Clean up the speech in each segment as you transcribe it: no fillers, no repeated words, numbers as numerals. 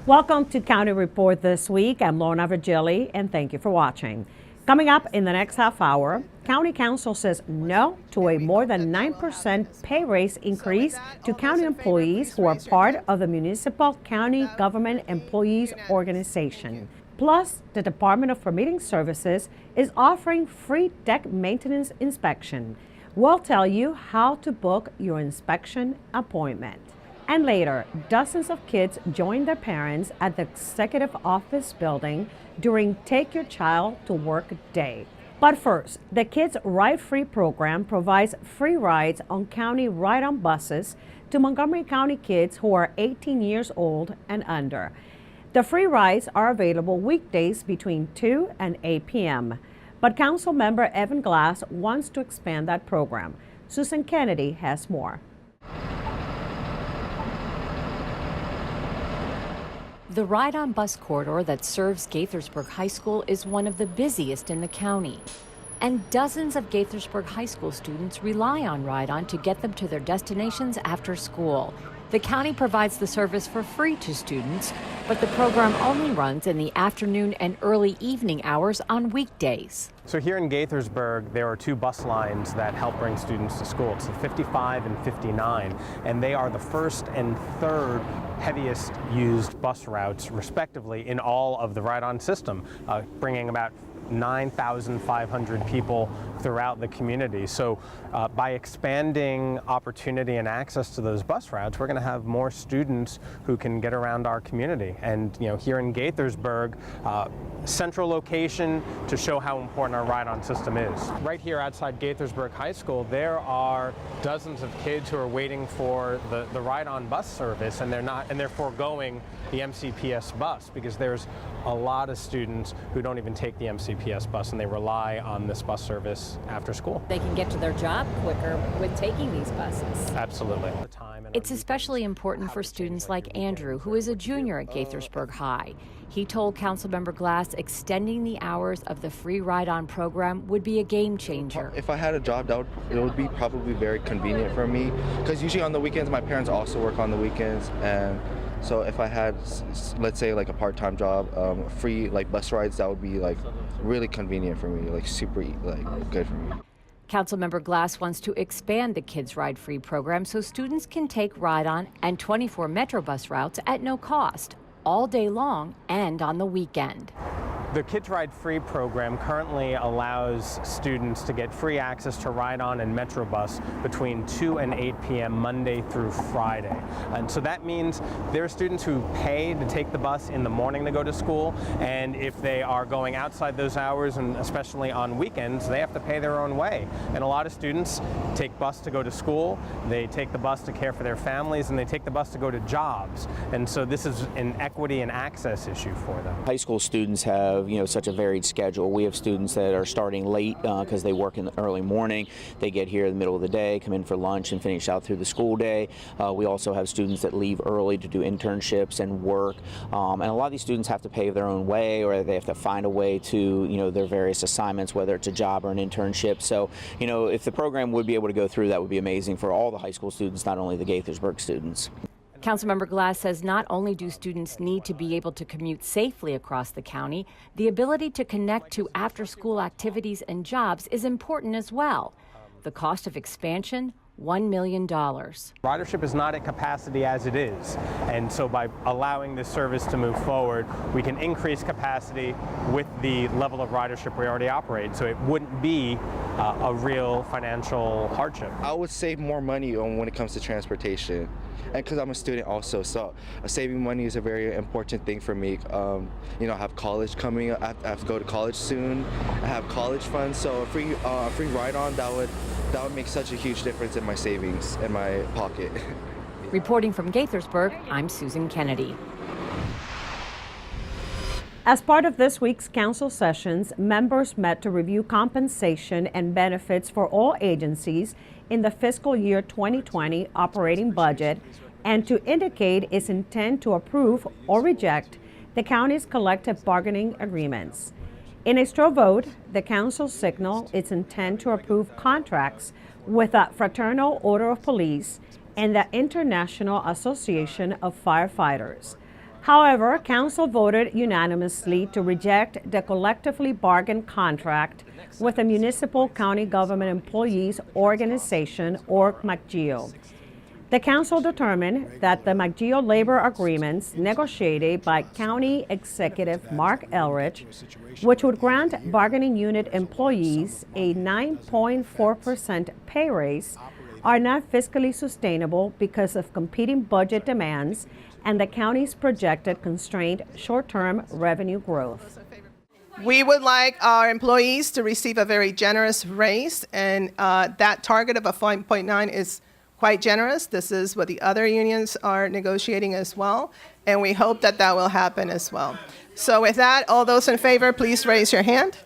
Welcome to County Report this week. I'm Lorna Virgili, and thank you for watching. Coming up in the next half hour, County Council says no to a more than 9% pay raise increase to county employees who are part of the Municipal County Government Employees Organization. Plus, the Department of Permitting Services is offering free deck maintenance inspection. We'll tell you how to book your inspection appointment. And later, dozens of kids joined their parents at the Executive Office building during Take Your Child to Work Day. But first, the Kids Ride Free program provides free rides on county ride-on buses to Montgomery County kids who are 18 years old and under. The free rides are available weekdays between 2 and 8 p.m. But Council member Evan Glass wants to expand that program. Susan Kennedy has more. The ride-on bus corridor that serves Gaithersburg High School is one of the busiest in the county. And dozens of Gaithersburg High School students rely on ride-on to get them to their destinations after school. The county provides the service for free to students, but the program only runs in the afternoon and early evening hours on weekdays. So here in Gaithersburg, there are two bus lines that help bring students to school. It's the 55 and 59, and they are the first and third heaviest used bus routes, respectively, in all of the ride-on system, bringing about 9,500 people throughout the community. So by expanding opportunity and access to those bus routes, we're going to have more students who can get around our community. And here in Gaithersburg, central location to show how important our ride-on system is. Right here outside Gaithersburg High School, there are dozens of kids who are waiting for the ride-on bus service, and they're foregoing the MCPS bus because there's a lot of students who don't even take the MCPS bus, and they rely on this bus service after school. They can get to their job quicker with taking these buses. Absolutely. It's especially important for students like Andrew, who is a junior at Gaithersburg High. He told Councilmember Glass extending the hours of the free ride-on program would be a game changer. If I had a job, it would be probably very convenient for me, because usually on the weekends, my parents also work on the weekends, and so if I had, let's say, like a part-time job, free like bus rides, that would be like really convenient for me, like super good for me. Councilmember Glass wants to expand the Kids Ride Free program so students can take ride-on and 24 Metro bus routes at no cost, all day long and on the weekend. The Kids Ride Free program currently allows students to get free access to ride-on and Metrobus between 2 and 8 p.m. Monday through Friday. And so that means there are students who pay to take the bus in the morning to go to school, and if they are going outside those hours, and especially on weekends, they have to pay their own way. And a lot of students take bus to go to school, they take the bus to care for their families, and they take the bus to go to jobs. And so this is an equity and access issue for them. High school students have such a varied schedule. We have students that are starting late because they work in the early morning. They get here in the middle of the day, come in for lunch, and finish out through the school day. We also have students that leave early to do internships and work. And a lot of these students have to pay their own way, or they have to find a way to their various assignments, whether it's a job or an internship. So if the program would be able to go through, that would be amazing for all the high school students, not only the Gaithersburg students. Councilmember Glass says not only do students need to be able to commute safely across the county, the ability to connect to after-school activities and jobs is important as well. The cost of expansion, $1 million. Ridership is not at capacity as it is, and so by allowing this service to move forward, we can increase capacity with the level of ridership we already operate, so it wouldn't be a real financial hardship. I would save more money when it comes to transportation, and because I'm a student also, so saving money is a very important thing for me. I have college coming up, I have to go to college soon, I have college funds, so a free ride-on, that would make such a huge difference in my savings in my pocket. Reporting from Gaithersburg, I'm Susan Kennedy. As part of this week's council sessions, members met to review compensation and benefits for all agencies in the fiscal year 2020 operating budget and to indicate its intent to approve or reject the county's collective bargaining agreements. In a straw vote, the council signaled its intent to approve contracts with the Fraternal Order of Police and the International Association of Firefighters. However, Council voted unanimously to reject the collectively bargained contract with the Municipal County Government Employees Organization, or MCGEO. The Council determined that the MCGEO labor agreements negotiated by County Executive Mark Elrich, which would grant bargaining unit employees a 9.4% pay raise, are not fiscally sustainable because of competing budget demands and the county's projected constrained short-term revenue growth. We would like our employees to receive a very generous raise, and that target of a 5.9 is quite generous. This is what the other unions are negotiating as well, and we hope that that will happen as well. So with that, all those in favor, please raise your hand.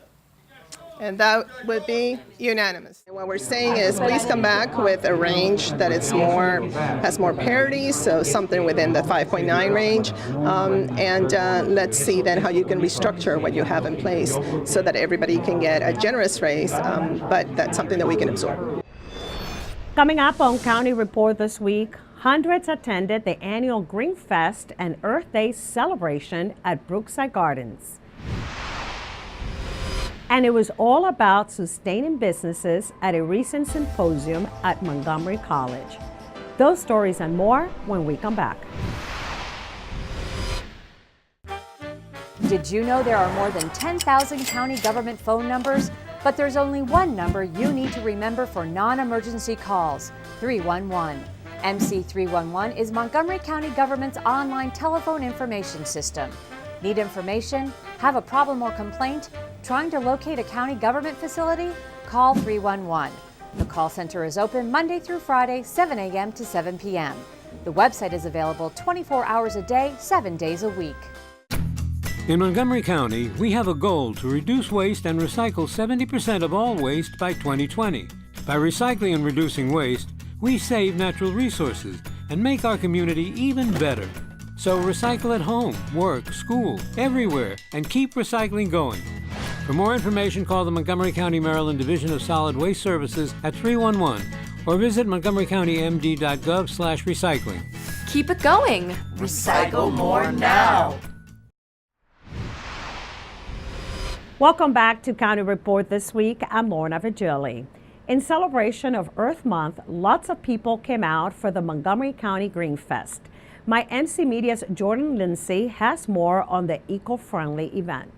And that would be unanimous. What we're saying is please come back with a range that is has more parity, so something within the 5.9 range. Let's see then how you can restructure what you have in place so that everybody can get a generous raise, but that's something that we can absorb. Coming up on County Report this week, hundreds attended the annual Green Fest and Earth Day celebration at Brookside Gardens. And it was all about sustaining businesses at a recent symposium at Montgomery College. Those stories and more when we come back. Did you know there are more than 10,000 county government phone numbers? But there's only one number you need to remember for non-emergency calls, 311. MC311 is Montgomery County government's online telephone information system. Need information? Have a problem or complaint? Trying to locate a county government facility? Call 311. The call center is open Monday through Friday, 7 a.m. to 7 p.m. The website is available 24 hours a day, 7 days a week. In Montgomery County, we have a goal to reduce waste and recycle 70% of all waste by 2020. By recycling and reducing waste, we save natural resources and make our community even better. So recycle at home, work, school, everywhere, and keep recycling going. For more information, call the Montgomery County, Maryland Division of Solid Waste Services at 311 or visit montgomerycountymd.gov/recycling. Keep it going. Recycle more now. Welcome back to County Report this week. I'm Lorna Vigili. In celebration of Earth Month, lots of people came out for the Montgomery County Green Fest. My MC Media's Jordan Lindsay has more on the eco-friendly event.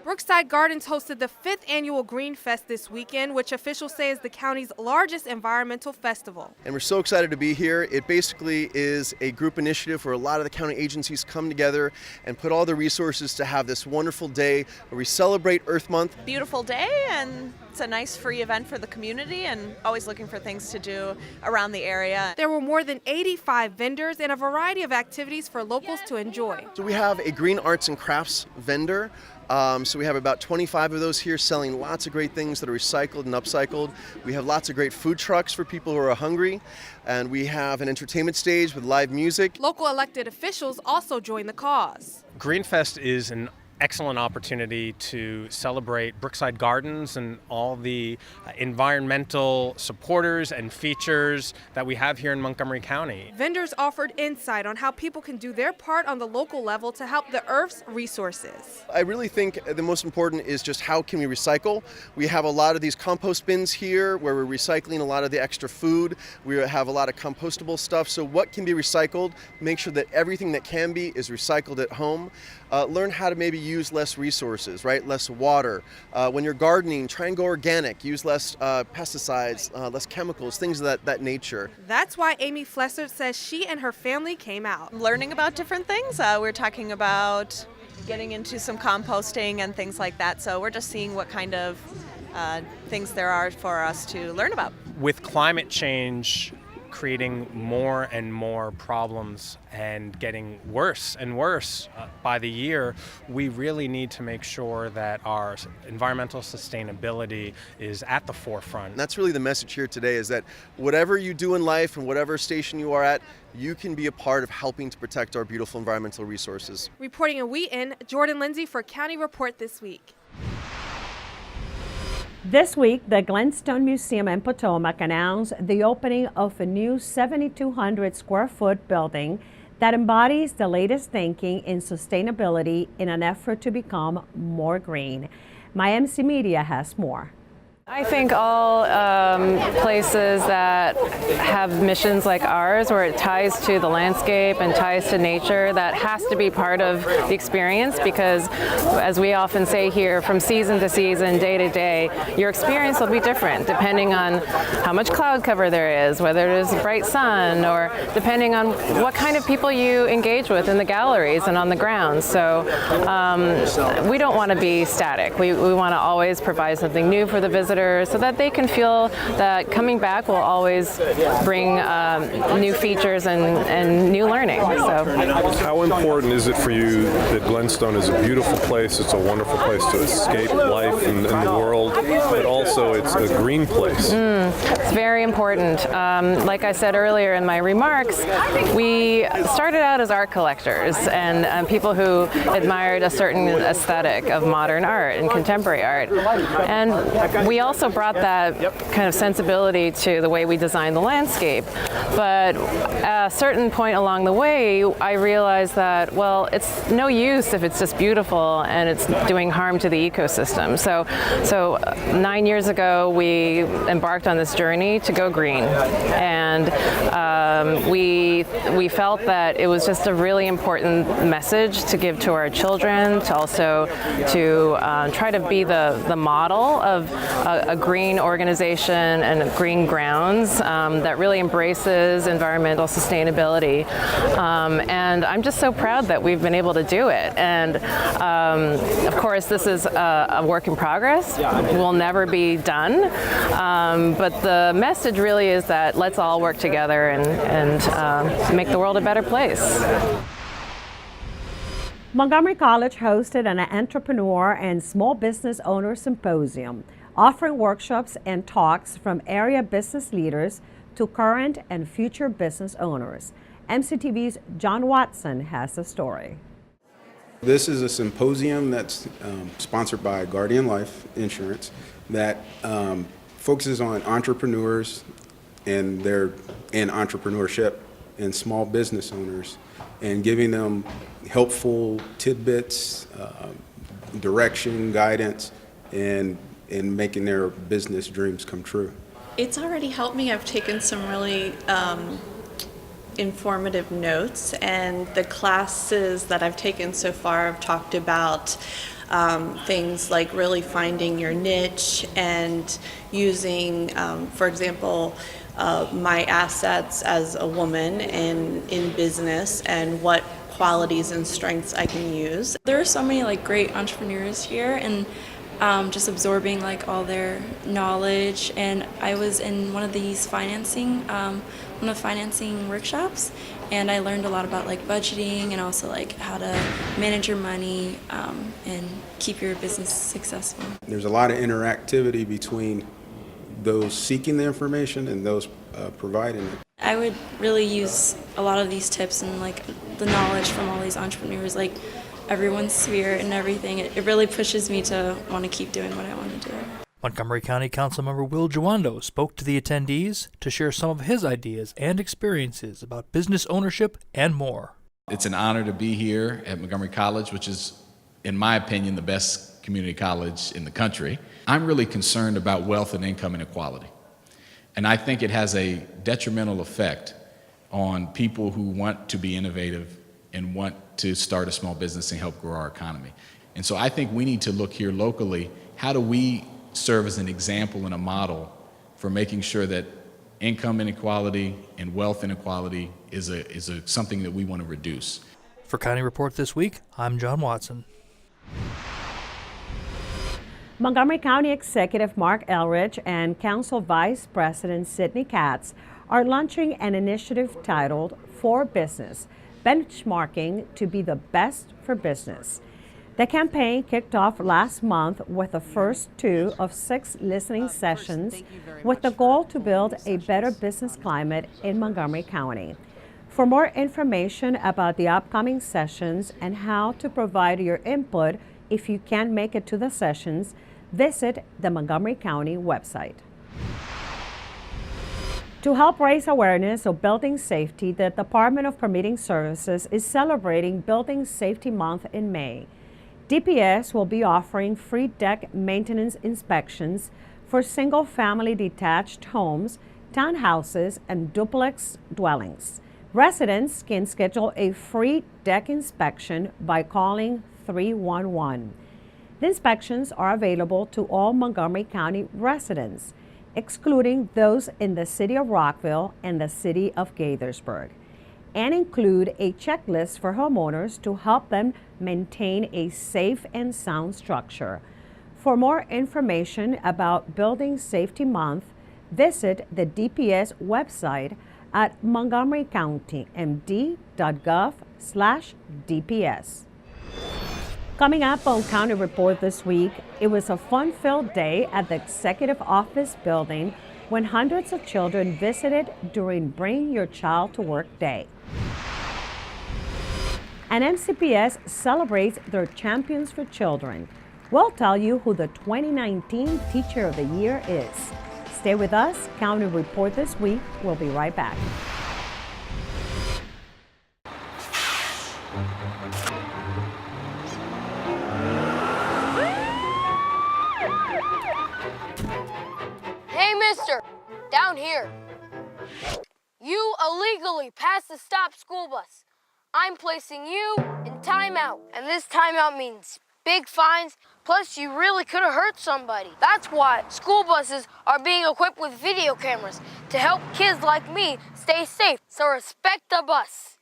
Brookside Gardens hosted the 5th annual Green Fest this weekend, which officials say is the county's largest environmental festival. And we're so excited to be here. It basically is a group initiative where a lot of the county agencies come together and put all the resources to have this wonderful day where we celebrate Earth Month. Beautiful day, and it's a nice free event for the community, and always looking for things to do around the area. There were more than 85 vendors and a variety of activities for locals to enjoy. So we have a green arts and crafts vendor. So we have about 25 of those here selling lots of great things that are recycled and upcycled. We have lots of great food trucks for people who are hungry. And we have an entertainment stage with live music. Local elected officials also joined the cause. Greenfest is an excellent opportunity to celebrate Brookside Gardens and all the environmental supporters and features that we have here in Montgomery County. Vendors offered insight on how people can do their part on the local level to help the Earth's resources. I really think the most important is just how can we recycle. We have a lot of these compost bins here where we're recycling a lot of the extra food. We have a lot of compostable stuff. So what can be recycled? Make sure that everything that can be is recycled at home. Learn how to maybe use less resources, right? Less water. When you're gardening, try and go organic. Use less pesticides, less chemicals, things of that nature. That's why Amy Flessert says she and her family came out. Learning about different things. We're talking about getting into some composting and things like that. So we're just seeing what kind of things there are for us to learn about. With climate change creating more and more problems and getting worse and worse by the year, we really need to make sure that our environmental sustainability is at the forefront. And that's really the message here today, is that whatever you do in life and whatever station you are at, you can be a part of helping to protect our beautiful environmental resources. Reporting in Wheaton, Jordan Lindsay for County Report this week. This week, the Glenstone Museum in Potomac announced the opening of a new 7,200 square foot building that embodies the latest thinking in sustainability in an effort to become more green. MyMC Media has more. I think all places that have missions like ours, where it ties to the landscape and ties to nature, that has to be part of the experience, because as we often say here, from season to season, day to day, your experience will be different depending on how much cloud cover there is, whether there's a bright sun, or depending on what kind of people you engage with in the galleries and on the grounds. So we don't want to be static. We want to always provide something new for the visitors, so that they can feel that coming back will always bring new features and new learning. So, how important is it for you that Glenstone is a beautiful place, it's a wonderful place to escape life and the world, but also it's a green place? It's very important. Like I said earlier in my remarks, we started out as art collectors and people who admired a certain aesthetic of modern art and contemporary art. And we also brought that kind of sensibility to the way we design the landscape. But at a certain point along the way, I realized that, well, it's no use if it's just beautiful and it's doing harm to the ecosystem. So 9 years ago, we embarked on this journey to go green. And we felt that it was just a really important message to give to our children, to also to try to be the model of a green organization and green grounds that really embraces environmental sustainability. And I'm just so proud that we've been able to do it. And of course, this is a work in progress. We'll never be done. But the message really is that let's all work together and make the world a better place. Montgomery College hosted an entrepreneur and small business owner symposium, offering workshops and talks from area business leaders to current and future business owners. MCTV's John Watson has the story. This is a symposium that's sponsored by Guardian Life Insurance that focuses on entrepreneurs and their entrepreneurship and small business owners, and giving them helpful tidbits, direction, guidance, and making their business dreams come true. It's already helped me. I've taken some really informative notes, and the classes that I've taken so far have talked about things like really finding your niche and using, for example, my assets as a woman in business and what qualities and strengths I can use. There are so many great entrepreneurs here, and just absorbing all their knowledge. And I was in one of these financing workshops, and I learned a lot about budgeting and also how to manage your money and keep your business successful. There's a lot of interactivity between those seeking the information and those providing it. I would really use a lot of these tips and the knowledge from all these entrepreneurs, everyone's spirit and everything. It really pushes me to want to keep doing what I want to do. Montgomery County Councilmember Will Jawando spoke to the attendees to share some of his ideas and experiences about business ownership and more. It's an honor to be here at Montgomery College, which is, in my opinion, the best community college in the country. I'm really concerned about wealth and income inequality. And I think it has a detrimental effect on people who want to be innovative and want to start a small business and help grow our economy. And so I think we need to look here locally, how do we serve as an example and a model for making sure that income inequality and wealth inequality is something that we want to reduce. For County Report this week, I'm John Watson. Montgomery County Executive Mark Elrich and Council Vice President Sidney Katz are launching an initiative titled For Business, benchmarking to be the best for business. The campaign kicked off last month with the first 2 of 6 listening sessions with the goal to build a better business climate in Montgomery County. For more information about the upcoming sessions and how to provide your input if you can't make it to the sessions, visit the Montgomery County website. To help raise awareness of building safety, the Department of Permitting Services is celebrating Building Safety Month in May. DPS will be offering free deck maintenance inspections for single-family detached homes, townhouses, and duplex dwellings. Residents can schedule a free deck inspection by calling 311. The inspections are available to all Montgomery County residents, excluding those in the city of Rockville and the city of Gaithersburg, and include a checklist for homeowners to help them maintain a safe and sound structure. For more information about Building Safety Month, visit the DPS website at montgomerykountymd.gov/DPS. Coming up on County Report this week, it was a fun-filled day at the Executive Office building when hundreds of children visited during Bring Your Child to Work Day. And MCPS celebrates their Champions for Children. We'll tell you who the 2019 Teacher of the Year is. Stay with us. County Report this week. We'll be right back. Hey, mister, down here. You illegally passed the stop school bus. I'm placing you in timeout, and this timeout means big fines, plus you really could have hurt somebody. That's why school buses are being equipped with video cameras to help kids like me stay safe, so respect the bus.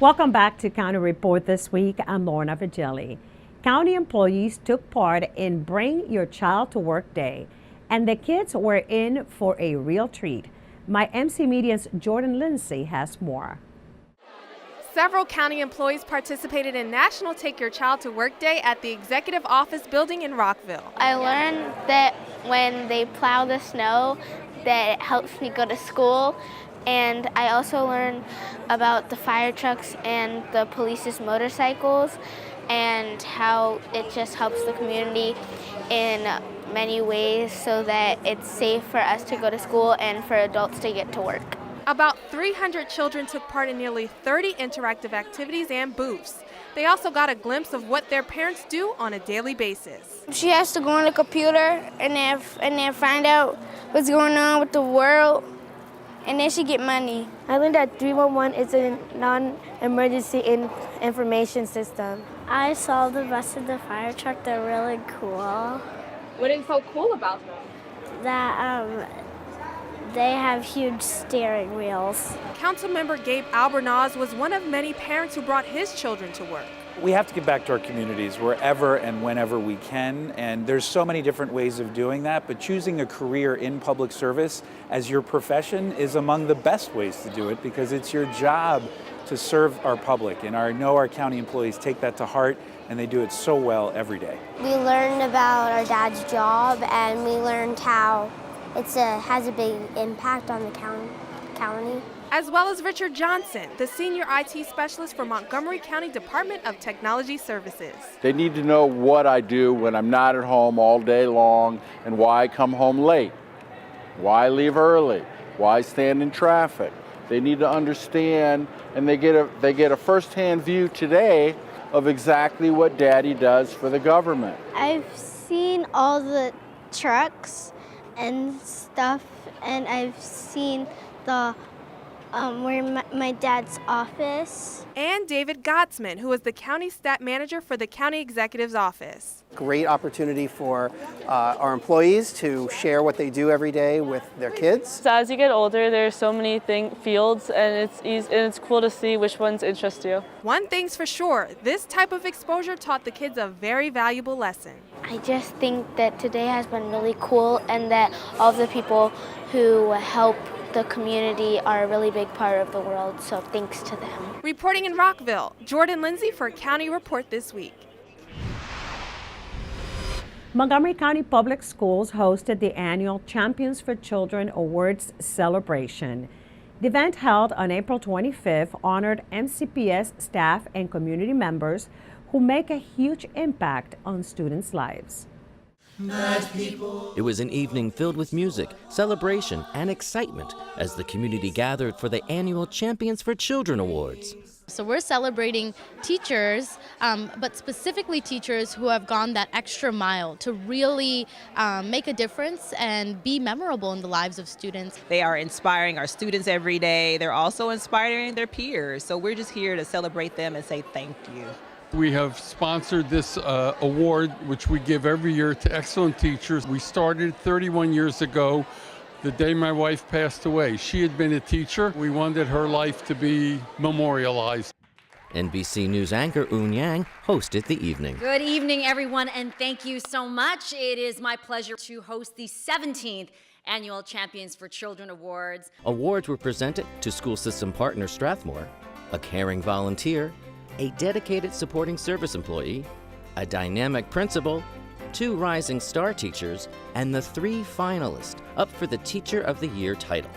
Welcome back to County Report this week. I'm Lorna Vigili. County employees took part in Bring Your Child to Work Day, and the kids were in for a real treat. My MC Media's Jordan Lindsay has more. Several county employees participated in National Take Your Child to Work Day at the Executive Office building in Rockville. I learned that when they plow the snow, that it helps me go to school. And I also learned about the fire trucks and the police's motorcycles and how it just helps the community in many ways so that it's safe for us to go to school and for adults to get to work. About 300 children took part in nearly 30 interactive activities and booths. They also got a glimpse of what their parents do on a daily basis. She has to go on the computer and then find out what's going on with the world. And then she get money. I learned that 311 is a non-emergency information system. I saw the rest of the fire truck. They're really cool. What is so cool about them? That they have huge steering wheels. Councilmember Gabe Albornoz was one of many parents who brought his children to work. We have to give back to our communities wherever and whenever we can, and there's so many different ways of doing that, but choosing a career in public service as your profession is among the best ways to do it because it's your job to serve our public, and I know our county employees take that to heart and they do it so well every day. We learned about our dad's job and we learned how it has a big impact on the county. As well as Richard Johnson, the senior IT specialist for Montgomery County Department of Technology Services. They need to know what I do when I'm not at home all day long and why I come home late, why I leave early, why I stand in traffic. They need to understand, and they get a first-hand view today of exactly what Daddy does for the government. I've seen all the trucks and stuff, and I've seen the We're in my dad's office. And David Gottsman, who is the county stat manager for the county executive's office. Great opportunity for our employees to share what they do every day with their kids. So as you get older, there's so many fields, and it's cool to see which ones interest you. One thing's for sure, this type of exposure taught the kids a very valuable lesson. I just think that today has been really cool, and that all of the people who help the community are a really big part of the world, so thanks to them. Reporting in Rockville, Jordan Lindsay for County Report This Week. Montgomery County Public Schools hosted the annual Champions for Children Awards celebration. The event, held on April 25th, honored MCPS staff and community members who make a huge impact on students' lives. It was an evening filled with music, celebration, and excitement as the community gathered for the annual Champions for Children Awards. So we're celebrating teachers, but specifically teachers who have gone that extra mile to really make a difference and be memorable in the lives of students. They are inspiring our students every day. They're also inspiring their peers. So we're just here to celebrate them and say thank you. We have sponsored this award, which we give every year to excellent teachers. We started 31 years ago, the day my wife passed away. She had been a teacher. We wanted her life to be memorialized. NBC News anchor Eun Yang hosted the evening. Good evening, everyone, and thank you so much. It is my pleasure to host the 17th Annual Champions for Children Awards. Awards were presented to school system partner Strathmore, a caring volunteer, a dedicated supporting service employee, a dynamic principal, 2 rising star teachers, and the 3 finalists up for the Teacher of the Year title.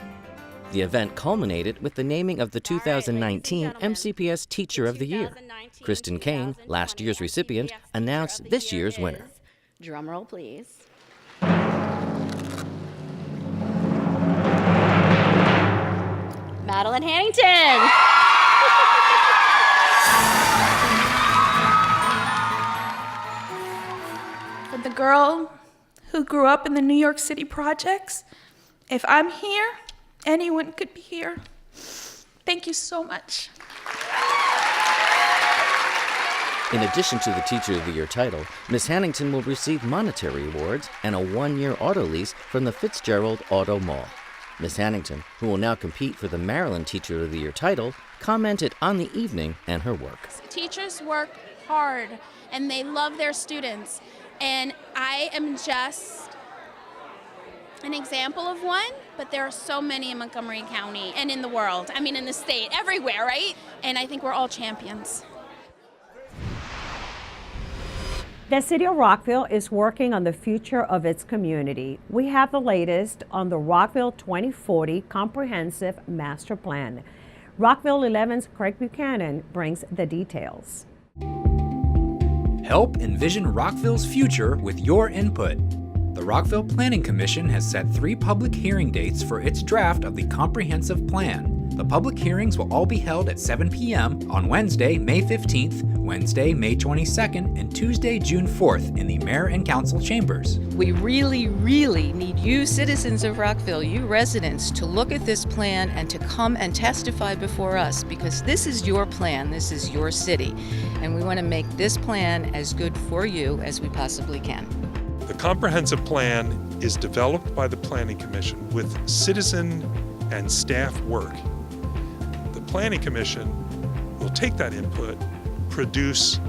The event culminated with the naming of the 2019 MCPS Teacher of the Year. Kristen Kane, last year's recipient, announced this year's winner. Drum roll, please. Madeline Hannington. For the girl who grew up in the New York City projects, if I'm here, anyone could be here. Thank you so much. In addition to the Teacher of the Year title, Ms. Hannington will receive monetary awards and a 1-year auto lease from the Fitzgerald Auto Mall. Ms. Hannington, who will now compete for the Maryland Teacher of the Year title, commented on the evening and her work. Teachers work hard and they love their students. And I am just an example of one, but there are so many in Montgomery County and in the world. I mean, in the state, everywhere, right? And I think we're all champions. The City of Rockville is working on the future of its community. We have the latest on the Rockville 2040 Comprehensive Master Plan. Rockville 11's Craig Buchanan brings the details. Help envision Rockville's future with your input. The Rockville Planning Commission has set 3 public hearing dates for its draft of the comprehensive plan. The public hearings will all be held at 7 p.m. on Wednesday, May 15th, Wednesday, May 22nd, and Tuesday, June 4th in the Mayor and Council chambers. We really need you, citizens of Rockville, you residents, to look at this plan and to come and testify before us, because this is your plan, this is your city, and we want to make this plan as good for you as we possibly can. The comprehensive plan is developed by the Planning Commission with citizen and staff work. The Planning Commission will take that input, produce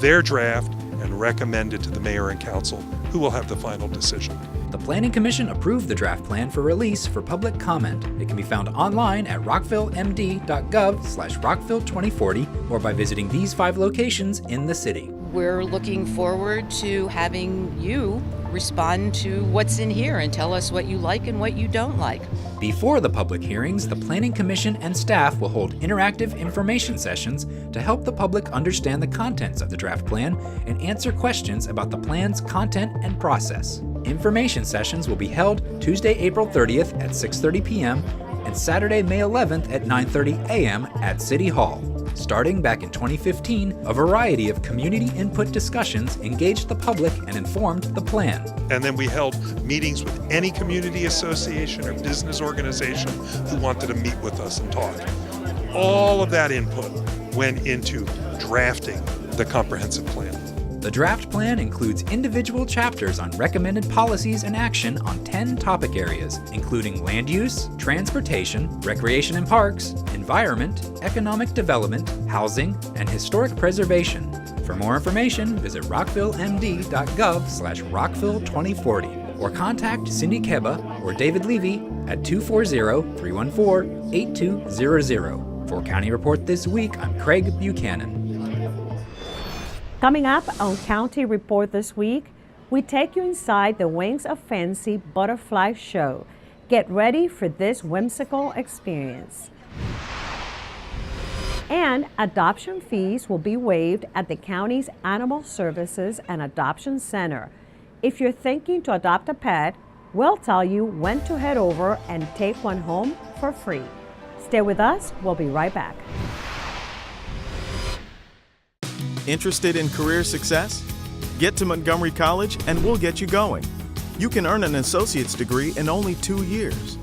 their draft, and recommend it to the Mayor and Council, who will have the final decision. The Planning Commission approved the draft plan for release for public comment. It can be found online at rockvillemd.gov/Rockville2040 or by visiting these 5 locations in the city. We're looking forward to having you respond to what's in here and tell us what you like and what you don't like. Before the public hearings, the Planning Commission and staff will hold interactive information sessions to help the public understand the contents of the draft plan and answer questions about the plan's content and process. Information sessions will be held Tuesday, April 30th at 6:30 p.m. and Saturday, May 11th at 9:30 a.m. at City Hall. Starting back in 2015, a variety of community input discussions engaged the public and informed the plan. And then we held meetings with any community association or business organization who wanted to meet with us and talk. All of that input went into drafting the comprehensive plan. The draft plan includes individual chapters on recommended policies and action on 10 topic areas, including land use, transportation, recreation and parks, environment, economic development, housing, and historic preservation. For more information, visit rockvillemd.gov/Rockville2040 or contact Cindy Keba or David Levy at 240-314-8200. For County Report This Week, I'm Craig Buchanan. Coming up on County Report This Week, we take you inside the Wings of Fancy Butterfly Show. Get ready for this whimsical experience. And adoption fees will be waived at the county's Animal Services and Adoption Center. If you're thinking to adopt a pet, we'll tell you when to head over and take one home for free. Stay with us, we'll be right back. Interested in career success? Get to Montgomery College and we'll get you going. You can earn an associate's degree in only 2 years.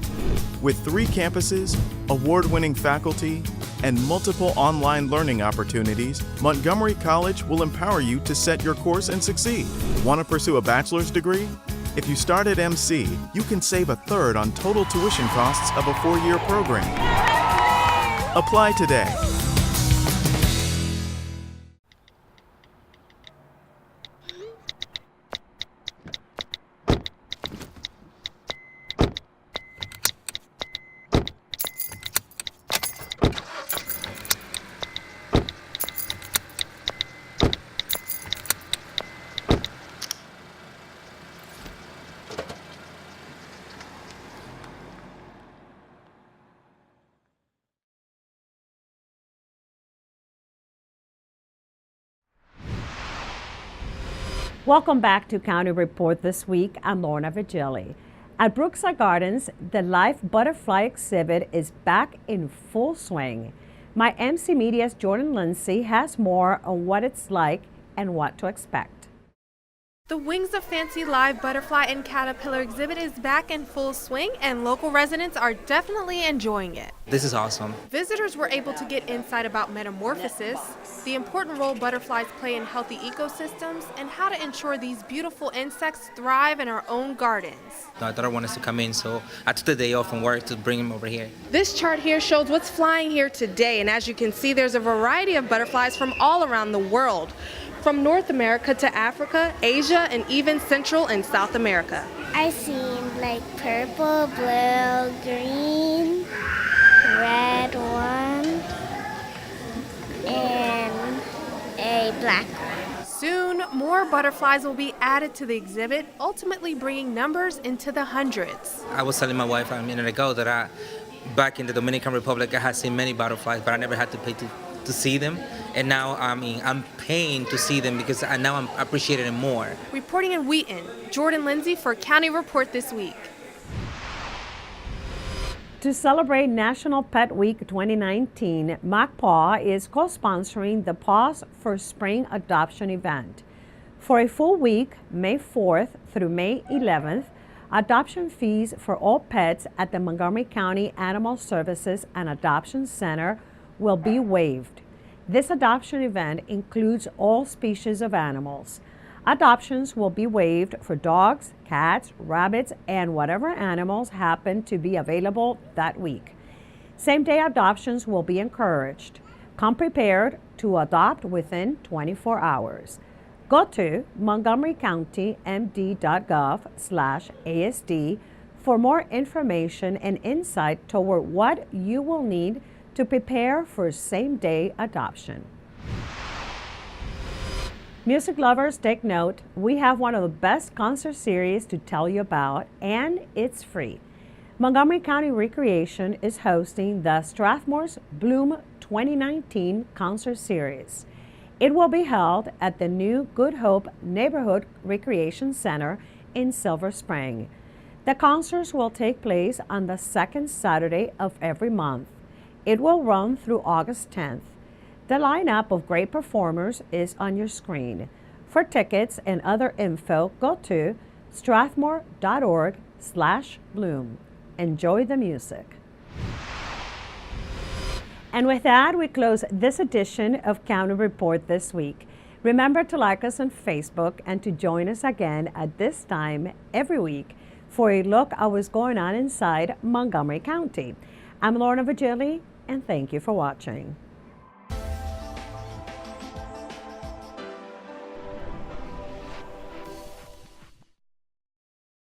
With 3 campuses, award-winning faculty, and multiple online learning opportunities, Montgomery College will empower you to set your course and succeed. Want to pursue a bachelor's degree? If you start at MC, you can save 1/3 on total tuition costs of a 4-year program. Apply today. Welcome back to County Report This Week. I'm Lorna Vigili. At Brookside Gardens, the live butterfly exhibit is back in full swing. My MC Media's Jordan Lindsay has more on what it's like and what to expect. The Wings of Fancy live butterfly and caterpillar exhibit is back in full swing, and local residents are definitely enjoying it. This is awesome. Visitors were able to get insight about metamorphosis, the important role butterflies play in healthy ecosystems, and how to ensure these beautiful insects thrive in our own gardens. I thought I wanted to come in, so I took the day off from work to bring him over here. This chart here shows what's flying here today, and as you can see, there's a variety of butterflies from all around the world, from North America to Africa, Asia, and even Central and South America. I seen like purple, blue, green, red one, and a black one. Soon, more butterflies will be added to the exhibit, ultimately bringing numbers into the hundreds. I was telling my wife a minute ago that back in the Dominican Republic, I had seen many butterflies, but I never had to pay to see them. And now, I'm paying to see them because now I'm appreciating them more. Reporting in Wheaton, Jordan Lindsay for County Report This Week. To celebrate National Pet Week 2019, MacPaw is co-sponsoring the Paws for Spring adoption event. For a full week, May 4th through May 11th, adoption fees for all pets at the Montgomery County Animal Services and Adoption Center will be waived. This adoption event includes all species of animals. Adoptions will be waived for dogs, cats, rabbits, and whatever animals happen to be available that week. Same-day adoptions will be encouraged. Come prepared to adopt within 24 hours. Go to montgomerycountymd.gov/ASD for more information and insight toward what you will need to prepare for same-day adoption. Music lovers, take note. We have one of the best concert series to tell you about, and it's free. Montgomery County Recreation is hosting the Strathmore's Bloom 2019 concert series. It will be held at the new Good Hope Neighborhood Recreation Center in Silver Spring. The concerts will take place on the second Saturday of every month. It will run through August 10th. The lineup of great performers is on your screen. For tickets and other info, go to strathmore.org/bloom. Enjoy the music. And with that, we close this edition of County Report this week. Remember to like us on Facebook and to join us again at this time every week for a look at what's going on inside Montgomery County. I'm Lorna Virgili, and thank you for watching.